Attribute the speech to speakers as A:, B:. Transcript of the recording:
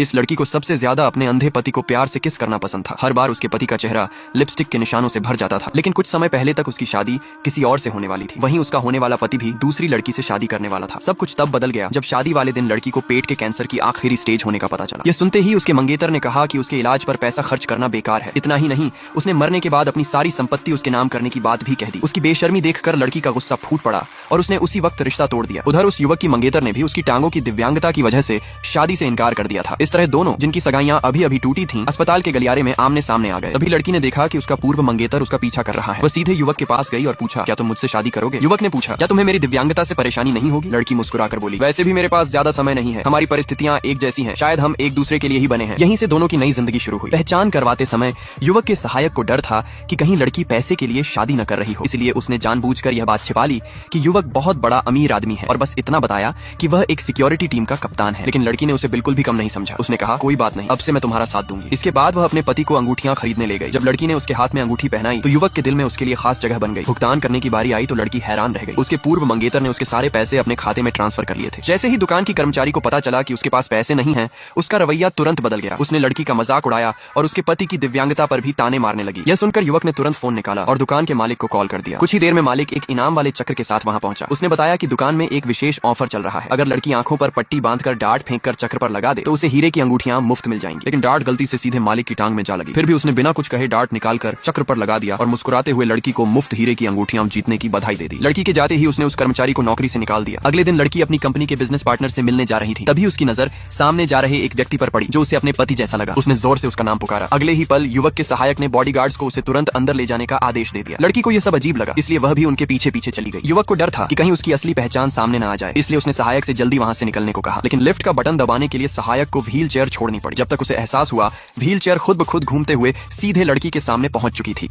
A: इस लड़की को सबसे ज्यादा अपने अंधे पति को प्यार से किस करना पसंद था। हर बार उसके पति का चेहरा लिपस्टिक के निशानों से भर जाता था। लेकिन कुछ समय पहले तक उसकी शादी किसी और से होने वाली थी। वहीं उसका होने वाला पति भी दूसरी लड़की से शादी करने वाला था। सब कुछ तब बदल गया जब शादी वाले दिन लड़की को पेट के कैंसर की आखिरी स्टेज होने का पता चला। यह सुनते ही उसके मंगेतर ने कहा कि उसके इलाज पर पैसा खर्च करना बेकार है। इतना ही नहीं, उसने मरने के बाद अपनी सारी संपत्ति उसके नाम करने की बात भी कह दी। उसकी बेशर्मी देखकर लड़की का गुस्सा फूट पड़ा और उसने उसी वक्त रिश्ता तोड़ दिया। उधर उस युवक की मंगेतर ने भी उसकी टांगों की दिव्यांगता की वजह से शादी से इनकार कर दिया था। इस तरह दोनों, जिनकी सगाइयां अभी अभी टूटी थीं, अस्पताल के गलियारे में आमने सामने आ गए। तभी लड़की ने देखा कि उसका पूर्व मंगेतर उसका पीछा कर रहा है। वह सीधे युवक के पास गई और पूछा, क्या तुम मुझसे शादी करोगे? युवक ने पूछा, क्या तुम्हें मेरी दिव्यांगता से परेशानी नहीं होगी? लड़की मुस्कुराकर बोली, वैसे भी मेरे पास ज्यादा समय नहीं है, हमारी परिस्थितियां एक जैसी हैं, शायद हम एक दूसरे के लिए ही बने हैं। यहीं से दोनों की नई जिंदगी शुरू हुई। पहचान करवाते समय युवक के सहायक को डर था कि कहीं लड़की पैसे के लिए शादी न कर रही हो, इसलिए उसने जानबूझकर यह बात छिपा ली कि युवक बहुत बड़ा अमीर आदमी है और बस इतना बताया कि वह एक सिक्योरिटी टीम का कप्तान है। लेकिन लड़की ने उसे बिल्कुल भी कम नहीं समझा। उसने कहा, कोई बात नहीं, अब से मैं तुम्हारा साथ दूंगी। इसके बाद वह अपने पति को अंगूठियां खरीदने ले गई। जब लड़की ने उसके हाथ में अंगूठी पहनाई तो युवक के दिल में उसके लिए खास जगह बन गई। भुगतान करने की बारी आई तो लड़की हैरान रह गई। उसके पूर्व मंगेतर ने उसके सारे पैसे अपने खाते में ट्रांसफर कर लिए थे। जैसे ही दुकान की कर्मचारी को पता चला कि उसके पास पैसे नहीं हैं, उसका रवैया तुरंत बदल गया। उसने लड़की का मजाक उड़ाया और उसके पति की दिव्यांगता पर भी ताने मारने लगी। यह सुनकर युवक ने तुरंत फोन निकाला और दुकान के मालिक को कॉल कर दिया। कुछ ही देर में मालिक एक इनाम वाले चक्र के साथ वहां पहुंचा। उसने बताया कि दुकान में एक विशेष ऑफर चल रहा है। अगर लड़की आंखों पर पट्टी बांधकर डार्ट फेंककर चक्र पर लगा दे तो उसे हीरे की अंगूठियां मुफ्त मिल जाएंगी। लेकिन डार्ट गलती से सीधे मालिक की टांग में जा लगी। फिर भी उसने बिना कुछ कहे डार्ट निकालकर चक्र पर लगा दिया और मुस्कुराते हुए लड़की को मुफ्त हीरे की अंगूठियां जीतने की बधाई दे दी। लड़की के जाते ही उसने उस कर्मचारी को नौकरी से निकाल दिया। अगले दिन लड़की अपनी कंपनी के बिजनेस पार्टनर से मिलने जा रही थी। तभी उसकी नजर सामने जा रहे एक व्यक्ति पर पड़ी जो उसे अपने पति जैसा लगा। उसने जोर से उसका नाम पुकारा। अगले ही पल युवक के सहायक ने बॉडीगार्ड्स को उसे तुरंत अंदर ले जाने का आदेश दे दिया। लड़की को यह सब अजीब लगा, इसलिए वह भी उनके पीछे पीछे चली गई। युवक को डर था कि कहीं उसकी असली पहचान सामने न आ जाए, इसलिए उसने सहायक से जल्दी वहां से निकलने को कहा। लेकिन लिफ्ट का बटन दबाने के लिए सहायक को व्हील चेयर छोड़नी पड़ी। जब तक उसे एहसास हुआ, व्हील चेयर खुद ब खुद घूमते हुए सीधे लड़की के सामने पहुंच चुकी थी।